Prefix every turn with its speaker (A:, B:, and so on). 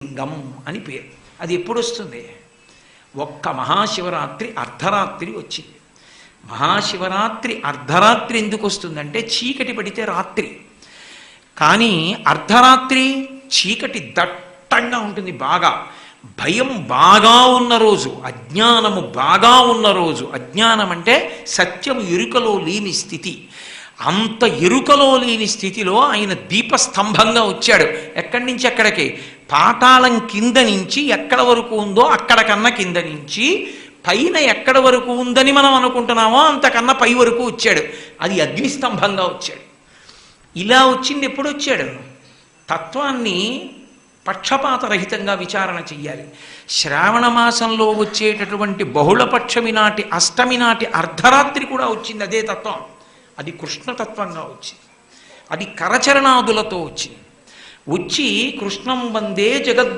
A: లింగం అని పేరు. అది ఎప్పుడు వస్తుంది? ఒక్క మహాశివరాత్రి అర్ధరాత్రి వచ్చింది. మహాశివరాత్రి అర్ధరాత్రి ఎందుకు వస్తుందంటే చీకటి పడితే రాత్రి, కానీ అర్ధరాత్రి చీకటి దట్టంగా ఉంటుంది, బాగా భయం బాగా ఉన్న రోజు, అజ్ఞానము బాగా ఉన్న రోజు. అజ్ఞానం అంటే సత్యము ఎరుకలో లేని స్థితి. అంత ఎరుకలో లేని స్థితిలో ఆయన దీపస్తంభంగా వచ్చాడు. ఎక్కడి నుంచి ఎక్కడికి? పాతాళం కింద నుంచి ఎక్కడ వరకు ఉందో అక్కడికన్నా కింద నుంచి పైన ఎక్కడ వరకు ఉందని మనం అనుకుంటున్నామో అంతకన్నా పై వరకు వచ్చాడు. అది అగ్నిస్తంభంగా వచ్చాడు. ఇలా వచ్చింది ఎప్పుడు వచ్చాడు? తత్వాన్ని పక్షపాతరహితంగా విచారణ చెయ్యాలి. శ్రావణ మాసంలో వచ్చేటటువంటి బహుళపక్షమి నాటి అష్టమి నాటి అర్ధరాత్రి కూడా వచ్చింది అదే తత్వం. అది కృష్ణతత్వంగా వచ్చింది. అది కరచరణాదులతో వచ్చింది. వచ్చి కృష్ణం వందే జగద్